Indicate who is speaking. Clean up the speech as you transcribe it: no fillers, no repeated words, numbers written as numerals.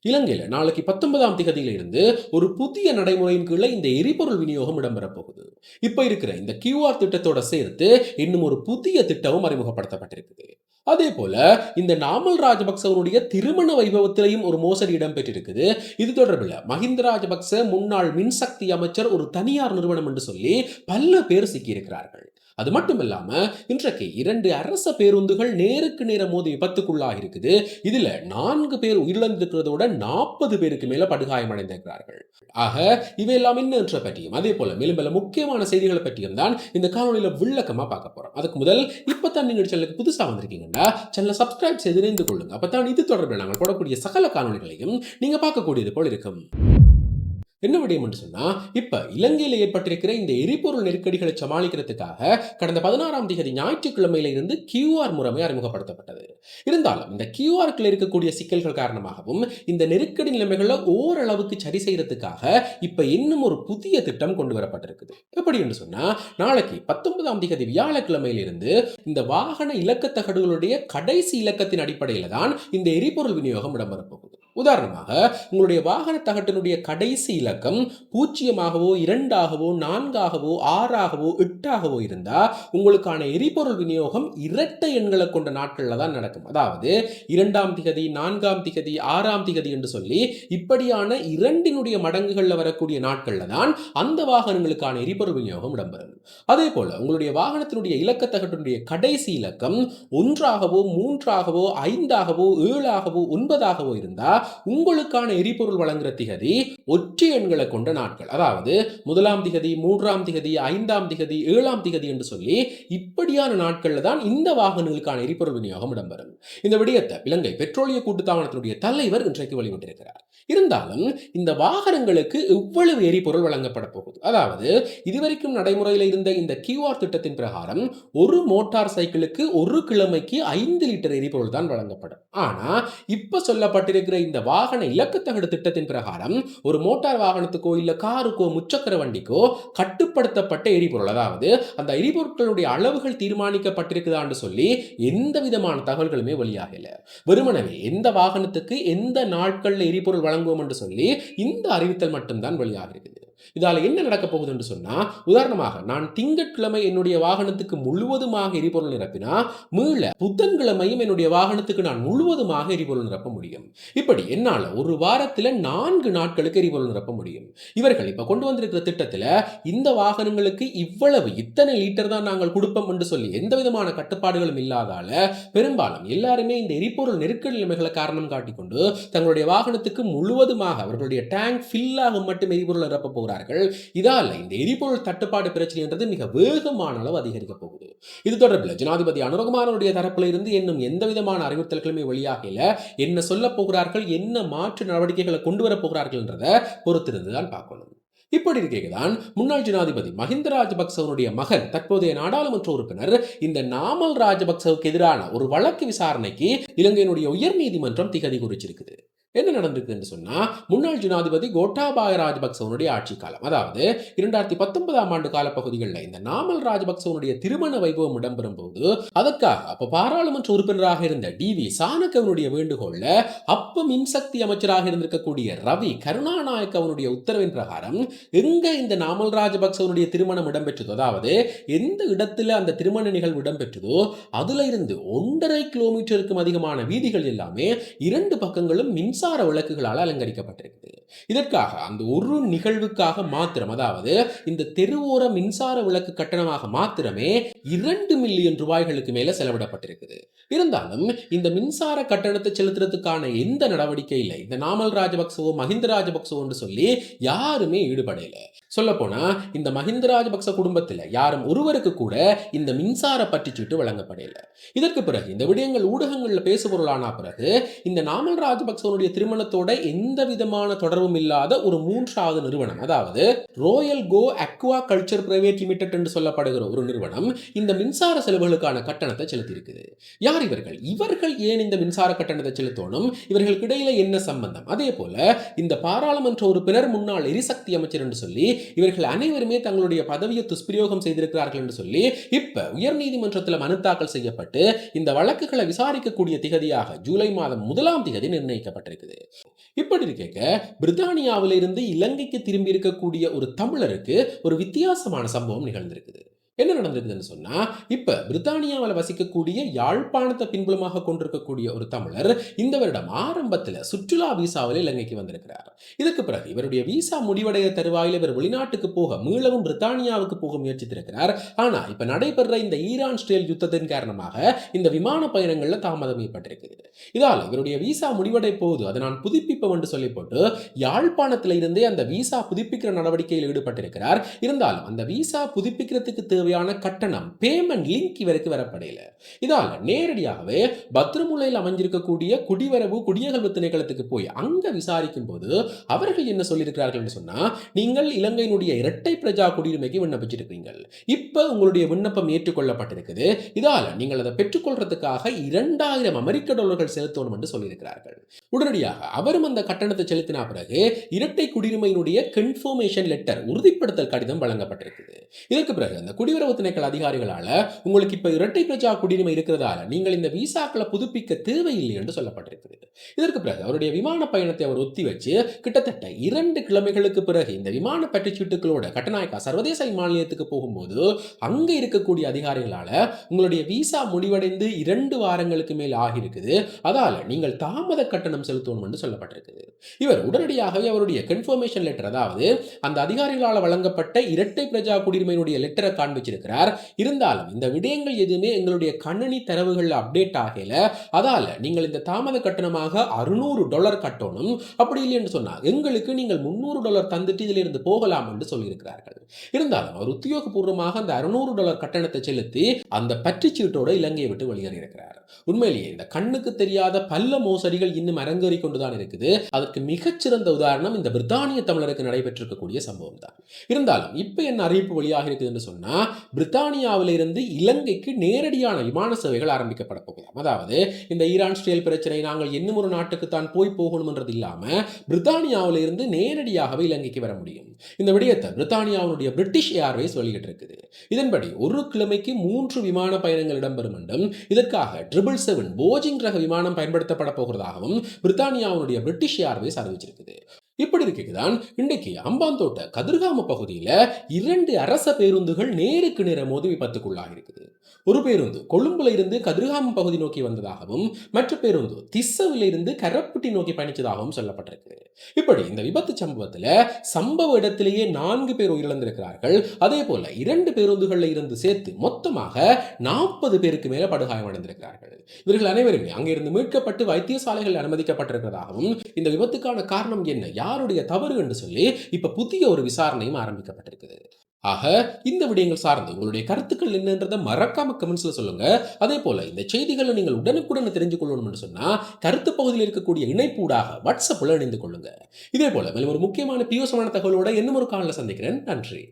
Speaker 1: இலங்கையில நாளைக்கு 19ஆம் திகதியில இருந்து ஒரு புதிய நடைமுறையின் கீழ இந்த எரிபொருள் விநியோகம் இடம்பெறப் போகுது. இப்ப இருக்கிற இந்த கியூஆர் திட்டத்தோட சேர்த்து இன்னும் ஒரு புதிய திட்டமும் அறிமுகப்படுத்தப்பட்டிருக்குது. அதே போல இந்த நாமல் ராஜபக்சவனுடைய திருமண வைபவத்திலையும் ஒரு மோசடி இடம்பெற்றிருக்குது. இது தொடர்பில் மஹிந்த ராஜபக்ச முன்னாள் மின்சக்தி அமைச்சர் ஒரு தனியார் நிறுவனம் என்று சொல்லி பல பேர் சிக்கியிருக்கிறார்கள். அது மட்டும் இல்லாம இன்றைக்கு 2 அரச பேருந்துகள் நேருக்கு நேர மோதி விபத்துக்குள்ளாகி இருக்குது. இதுல 4 பேர் உயிரிழந்திருக்கிறதோட 40 பேருக்கு மேல படுகாயம் அடைந்திருக்கிறார்கள். ஆக இவையெல்லாம் என்னன்ற பற்றியும் அதே போல மேலும் பல முக்கியமான செய்திகளை பற்றியும் தான் இந்த காணொலியில விளக்கமா பார்க்க போறோம். அதுக்கு முதல் இப்பதான் நீங்க சேனலுக்கு புதுசா வந்திருக்கீங்கன்னா சேனலை சப்ஸ்கிரைப் செய்து இணைந்து கொள்ளுங்க. அப்பதான் இது தொடர்பில் நாங்கள் போடக்கூடிய சகல காணொலிகளையும் நீங்க பார்க்கக்கூடியது போல் இருக்கும். என்ன விடயம் என்று சொன்னா, இப்ப இலங்கையில் ஏற்பட்டிருக்கிற இந்த எரிபொருள் நெருக்கடிகளை சமாளிக்கிறதுக்காக கடந்த 16ஆம் தேதி ஞாயிற்றுக்கிழமையில இருந்து கியூஆர் முறைமை அறிமுகப்படுத்தப்பட்டது. இருந்தாலும் இந்த கியூஆர்க்குள்ள இருக்கக்கூடிய சிக்கல்கள் காரணமாகவும் இந்த நெருக்கடி நிலைமைகளை ஓரளவுக்கு சரி செய்யறதுக்காக இப்ப இன்னும் ஒரு புதிய திட்டம் கொண்டு வரப்பட்டிருக்குது. எப்படி என்று சொன்னா, நாளைக்கு 19ஆம் தேதி வியாழக்கிழமையிலிருந்து இந்த வாகன இலக்கத்தகடுகளுடைய கடைசி இலக்கத்தின் அடிப்படையில தான் இந்த எரிபொருள் விநியோகம் இடம்பெறப் போகுது. உதாரணமாக உங்களுடைய வாகன தகட்டினுடைய கடைசி இலக்கம் 0ஆகவோ 2ஆகவோ 4ஆகவோ 6ஆகவோ 8ஆகவோ இருந்தா உங்களுக்கான எரிபொருள் விநியோகம் இரட்டை எண்களை கொண்ட நாட்கள்ல தான் நடக்கும். அதாவது 2ஆம் திகதி 4ஆம் திகதி 6ஆம் திகதி என்று சொல்லி இப்படியான இரண்டினுடைய மடங்குகள்ல வரக்கூடிய நாட்கள்ல தான் அந்த வாகனங்களுக்கான எரிபொருள் விநியோகம் இடம்பெறும். அதே போல உங்களுடைய வாகனத்தினுடைய இலக்கத்தகட்டினுடைய கடைசி இலக்கம் 1ஆகவோ 3ஆகவோ 5ஆகவோ 7ஆகவோ 9ஆகவோ இருந்தா உங்களுக்கான எரிபொருள் வழங்குற திகதி ஒற்றை எண்களை கொண்ட நாட்கள். அதாவது 1ஆம் திகதி 3ஆம் திகதி 5ஆம் திகதி 7ஆம் திகதி என்று சொல்லி இப்படியான நாட்கள்ல தான் இந்த வாகனங்களுக்கான எரிபொருள் விநியோகம் இடம்பெறும். இந்த விடயத்தை இலங்கை பெட்ரோலிய கூட்டுத்தாபனத்தினுடைய தலைவர் இன்றைக்கு வெளியிட்டிருக்கிறார். இருந்தாலும் இந்த வாகனங்களுக்கு எவ்வளவு எரிபொருள் வழங்கப்பட போகுது, அதாவது இதுவரைக்கும் நடைமுறையில் இருந்த இந்த கியூஆர் திட்டத்தின் பிரகாரம் ஒரு மோட்டார் சைக்கிளுக்கு ஒரு கிழமைக்கு 5 லிட்டர் எரிபொருள் தான் வழங்கப்படும். ஆனா இப்ப சொல்லப்பட்டிருக்கிற இந்த வாகன இலக்கத்தகடு திட்டத்தின் பிரகாரம் ஒரு மோட்டார் வாகனத்துக்கோ இல்ல காருக்கோ முச்சக்கர வண்டிக்கோ கட்டுப்படுத்தப்பட்ட எரிபொருள், அதாவது அந்த எரிபொருட்களுடைய அளவுகள் தீர்மானிக்கப்பட்டிருக்குதான்னு சொல்லி எந்த விதமான தகவல்களுமே வெளியாகல. வெறுமனவே எந்த வாகனத்துக்கு எந்த நாட்கள்ல எரிபொருள் வழங்குவோம் என்று சொல்லி இந்த அறிவித்தல் மட்டும்தான் வெளியாகிறது. இதால என்ன நடக்க போகுது என்று சொன்னா, உதாரணமாக நான் திங்கட்கிழமை என்னுடைய வாகனத்துக்கு முழுவதுமாக எரிபொருள் நிரப்பினா மீள புதன்கிழமையும் என்னுடைய வாகனத்துக்கு நான் முழுவதுமாக எரிபொருள் நிரப்ப முடியும். இப்படி என்னால ஒரு வாரத்தில் 4 நாட்களுக்கு எரிபொருள் நிரப்ப முடியும். இவர்கள் இப்ப கொண்டு வந்திருக்கிற திட்டத்தில் இந்த வாகனங்களுக்கு இவ்வளவு இத்தனை லிட்டர் தான் நாங்கள் கொடுப்போம் என்று சொல்லி எந்த விதமான கட்டுப்பாடுகளும் இல்லாதால பெரும்பாலும் எல்லாருமே இந்த எரிபொருள் நெருக்கடி நிலைமைகளை காரணம் காட்டிக்கொண்டு தங்களுடைய வாகனத்துக்கு முழுவதுமாக அவர்களுடைய டேங்க் ஃபில் ஆகும் மட்டும் எரிபொருள் நிரப்ப போகிறார்கள். இதால இந்த எரிபொருள் தட்டுப்பாடு பிரச்சனை என்றது மிக வேகமான அளவு அதிகரிக்க போகுது. இது தொடர்பில் ஜனாதிபதி அனுரகுமாரனுடைய தரப்பில் இருந்து இன்னும் எந்த விதமான அறிவுறுத்தல்களுமே வெளியாகல. என்ன சொல்ல போகிறார்கள், என்ன மாற்று நடவடிக்கைகளை கொண்டு வர போகிறார்கள் என்றதை பொறுத்திருந்து தான் பார்க்கணும். இப்படி இருக்கேதான் முன்னாள் ஜனாதிபதி மஹிந்த ராஜபக்சவனுடைய மகன் தற்போதைய நாடாளுமன்ற உறுப்பினர் இந்த நாமல் ராஜபக்சவுக்கு எதிரான ஒரு வழக்கு விசாரணைக்கு இலங்கையினுடைய உயர் நீதிமன்றம் திகதி குறிச்சிருக்குது. என்ன நடந்திருக்கு என்று சொன்னா, முன்னாள் ஜனாதிபதி கோட்டாபாய ராஜபக்சவனுடைய ஆட்சி காலம், அதாவது 2019ஆம் ஆண்டு காலப்பகுதிகளில் இந்த நாமல் ராஜபக்சவனுடைய திருமண வைபவம் இடம்பெறும் போது அதற்காக அப்ப பாராளுமன்ற உறுப்பினராக இருந்த டிவி சானகவனுடைய வேண்டுகோள்ல அப்ப மின்சக்தி அமைச்சராக இருந்திருக்கக்கூடிய ரவி கருணாநாயக்க அவனுடைய உத்தரவின் பிரகாரம் எங்க இந்த நாமல் ராஜபக்சவனுடைய திருமணம் இடம்பெற்றதோ, அதாவது எந்த இடத்துல அந்த திருமண நிகழ்வு இடம்பெற்றதோ அதுல இருந்து 1.5 கிலோமீட்டருக்கும் அதிகமான வீதிகள் எல்லாமே 2 பக்கங்களும் மின்சார விளக்குகளால் அலங்கரிக்கப்பட்டிருக்கிறது. இதற்காக அந்த ஒரு நிகழ்வுக்காக மாத்திரம், அதாவது இந்த தெருவோர மின்சார விளக்கு கட்டணமாக மாத்திரமே 2 மில்லியன் ரூபாய்களுக்கு மேல செலவிடப்பட்டிருக்குது. இருந்தாலும் இந்த மின்சார கட்டணத்தை செலுத்துறதுக்கான எந்த நடவடிக்கை இல்லை. இந்த நாமல் ராஜபக்சவோ மஹிந்த ராஜபக்சவோ என்று சொல்லி யாருமே ஈடுபடல. சொல்ல போனா இந்த மஹிந்த ராஜபக்ச குடும்பத்தில் யாரும் ஒருவருக்கு கூட இந்த மின்சார பற்றுச்சீட்டு வழங்கப்படல. இதற்கு பிறகு இந்த விடயங்கள் ஊடகங்களில் பேசுபொருளான பிறகு இந்த நாமல் ராஜபக்சவனுடைய திருமணத்தோட எந்த விதமான தொடர்பும் இல்லாத ஒரு 3வது நிறுவனம், அதாவது ரோயல் கோ அக்வா கல்ச்சர் பிரைவேட் லிமிடெட் என்று சொல்லப்படுகிற ஒரு நிறுவனம் இந்த மின்சார செலவுகளுக்கான கட்டணத்தை செலுத்தி இருக்குது. யார் இவர்கள்? இவர்கள் ஏன் இந்த மின்சார கட்டணத்தை செலுத்தணும்? இவர்களுக்கு இடையில என்ன சம்பந்தம்? அதே போல இந்த பாராளுமன்ற உறுப்பினர் முன்னாள் எரிசக்தி அமைச்சர் என்று சொல்லி இவர்கள் அனைவருமே தங்களுடைய பதவியை துஷ்பிரயோகம் செய்திருக்கிறார்கள் என்று சொல்லி இப்ப உயர்நீதிமன்றத்தில் மனு தாக்கல் செய்யப்பட்டு இந்த வழக்குகளை விசாரிக்கக்கூடிய திகதியாக ஜூலை மாதம் 1ஆம் திகதி நிர்ணயிக்கப்பட்டிருக்குது. இப்படி இருக்க பிரித்தானியாவிலிருந்து இலங்கைக்கு திரும்பி இருக்கக்கூடிய ஒரு தமிழருக்கு ஒரு வித்தியாசமான சம்பவம் நிகழ்ந்திருக்குது. என்ன நடந்திருக்குதுன்னு சொன்னா, இப்ப பிரித்தானியாவில் வசிக்கக்கூடிய யாழ்ப்பாணத்தை பின்புலமாக கொண்டிருக்கக்கூடிய ஒரு தமிழர் இந்த வருடம் ஆரம்பத்தில் சுற்றுலா விசாவில் இலங்கைக்கு வந்திருக்கிறார். இதற்கு பிறகு இவருடைய விசா முடிவடைய தருவாயில் இவர் வெளிநாட்டுக்கு போக மீளவும் பிரித்தானியாவுக்கு போக முயற்சித்திருக்கிறார். ஆனா இப்ப நடைபெற இந்த ஈரான் இஸ்ரேல் யுத்தத்தின் காரணமாக இந்த விமான பயணங்கள்ல தாமதம் ஏற்பட்டிருக்கிறது. இதால் இவருடைய விசா முடிவடை போது அதை நான் புதுப்பிப்போம் என்று சொல்லி போட்டு யாழ்ப்பாணத்தில் இருந்தே அந்த விசா புதுப்பிக்கிற நடவடிக்கையில் ஈடுபட்டிருக்கிறார். இருந்தாலும் அந்த விசா புதுப்பிக்கிறதுக்கு தேவையான கட்டணம் பேமெண்ட் லிங்க் இவருக்கு வரப்படையில. இதால நேரடியாகவே பத்ரமுலையில் அமைஞ்சிருக்கக்கூடிய குடிவரவு குடியகல்வு திணைக்களத்துக்கு போய் அங்க விசாரிக்கும் போது அவர்கள் என்ன சொல்லியிருக்கிறார்கள் என்று சொன்னா, நீங்கள் இலங்கையினுடைய இரட்டை பிரஜா குடியுரிமைக்கு விண்ணப்பிச்சிருக்கீங்கள், இப்ப உங்களுடைய விண்ணப்பம் ஏற்றுக்கொள்ளப்பட்டிருக்குது, இதால நீங்கள் அதை பெற்றுக்கொள்றதுக்காக $2000 செலுத்தணும் என்று சொல்லியிருக்கிறார்கள். உடனடியாக அவரும் அந்த கட்டணத்தை செலுத்தின பிறகு இரட்டை குடியுரிமையினுடைய கன்ஃபர்மேஷன் லெட்டர் உறுதிப்படுத்தல் கடிதம் வழங்கப்பட்டிருக்குது. இதற்கு பிறகு அந்த குடியுறவு திணைக்கள அதிகாரிகளால உங்களுக்கு இப்ப இரட்டை பிரஜா குடியுரிமை இருக்கிறதால நீங்கள் இந்த விசாக்களை புதுப்பிக்க தேவையில்லை என்று சொல்லப்பட்டிருக்கிறது. இதற்கு பிறகு அவருடைய விமான பயணத்தை அவர் ஒத்தி வச்சு கிட்டத்தட்ட 2 கிழமைகளுக்கு பிறகு இந்த விமான பற்றுச்சீட்டுகளோட கட்டநாயக்கா சர்வதேச விமான நிலையத்துக்கு போகும்போது அங்க இருக்கக்கூடிய அதிகாரிகளால உங்களுடைய விசா முடிவடைந்து 2 வாரங்களுக்கு மேல் ஆகியிருக்குது, அதால நீங்கள் தாமத கட்டணம் செலுத்தணும் என்று சொல்லப்பட்டிருக்குது. இவர் உடனடியாகவே அவருடைய கன்ஃபர்மேஷன் லெட்டர், அதாவது அந்த அதிகாரிகளால் வழங்கப்பட்ட இரட்டை பிரஜா குடியுரிமையினுடைய லெட்டரை காண்பிச்சிருக்கிறார். இருந்தாலும் இந்த விடயங்கள் எதுவுமே எங்களுடைய கணினி தரவுகள் அப்டேட் ஆகல, அதால நீங்கள் இந்த தாமத கட்டணமாக $600 கட்டணும், அப்படி இல்லை என்று சொன்னால் எங்களுக்கு நீங்கள் $300 தந்துட்டு இதில் இருந்து போகலாம் என்று சொல்லியிருக்கிறார்கள். இருந்தாலும் அவர் உத்தியோகபூர்வமாக அந்த $600 கட்டணத்தை செலுத்தி அந்த பற்றுச்சீட்டோடு இலங்கையை விட்டு வெளியேறியிருக்கிறார். உண்மையிலேயே இந்த கண்ணுக்கு தெரியாத பல்ல மோசடிகள் இன்னும் அரங்கேறி கொண்டுதான் இருக்குது. அதற்கு மிகச்சிறந்த உதாரணம் இந்த பிரித்தானிய தமிழருக்கு நடைபெற்றிருக்கக்கூடிய சம்பவம் தான். இருந்தாலும் இப்ப என்ன அறிவிப்பு வெளியாக இருக்குது என்று சொன்னா, பிரித்தானியாவிலிருந்து இலங்கைக்கு நேரடியான விமான சேவைகள் ஆரம்பிக்கப்பட போகலாம். அதாவது இந்த ஈரான் இஸ்ரேல் பிரச்சனை நாங்கள் இன்னும் ஒரு நாட்டுக்கு தான் போகணும் என்றது இல்லாம பிரித்தானியாவிலிருந்து நேரடியாகவே இலங்கைக்கு வர முடியும். இந்த விடயத்தை பிரித்தானியாவுடைய பிரிட்டிஷ் ஏர்வேஸ் வெளியிட்டு இருக்குது. இதன்படி ஒரு கிழமைக்கு 3 விமான பயணங்கள் இடம்பெறும் என்றும் இதற்காக 777 போயிங் ரக விமானம் பயன்படுத்தப்பட போகிறதாகவும் பிரித்தானியாவுடைய பிரிட்டிஷ் ஏர்வேஸ் அறிவிச்சிருக்குது. இப்படி இருக்குதான் இன்றைக்கு அம்பாந்தோட்ட கதிர்காம பகுதியில் 2 அரச பேருந்துகள் நேருக்கு நேர மோதி விபத்துக்குள்ளாக இருக்குது. ஒரு பேருந்து கொழும்புல இருந்து கதிர்காம பகுதி நோக்கி வந்ததாகவும் மற்ற பேருந்து திஸ்ஸவில் இருந்து கரப்புட்டி நோக்கி பயணிச்சதாகவும் சொல்லப்பட்டிருக்கு. இப்படி இந்த விபத்து சம்பவத்தில் சம்பவ இடத்திலேயே 4 பேர் உயிரிழந்திருக்கிறார்கள். அதே போல 2 பேருந்துகளில் இருந்து சேர்த்து மொத்தமாக 40 பேருக்கு மேல படுகாயமடைந்திருக்கிறார்கள். இவர்கள் அனைவருமே அங்கிருந்து மீட்கப்பட்டு வைத்தியசாலைகள் அனுமதிக்கப்பட்டிருக்கிறதாகவும் இந்த விபத்துக்கான காரணம் என்ன, யாருடைய தவறு என்று சொல்லி இப்ப புதிய ஒரு விசாரணையும் ஆரம்பிக்கப்பட்டிருக்குது. ஆக இந்த விடயங்கள் சார்ந்து உங்களுடைய கருத்துக்கள் என்னன்றதை மறக்காம கமெண்ட்ஸ்ல சொல்லுங்க. அதே போல இந்த செய்திகளை நீங்கள் உடனுக்குடன் தெரிஞ்சு கொள்ளணும் சொன்னா கருத்து பகுதியில் இருக்கக்கூடிய இணைப்பூடாக வாட்ஸ்அப்ல இணைந்து கொள்ளுங்க. இதே போல மேலும் ஒரு முக்கியமான பியோசமான தகவலோட இன்னும் ஒரு காணொளியில் சந்திக்கிறேன். நன்றி.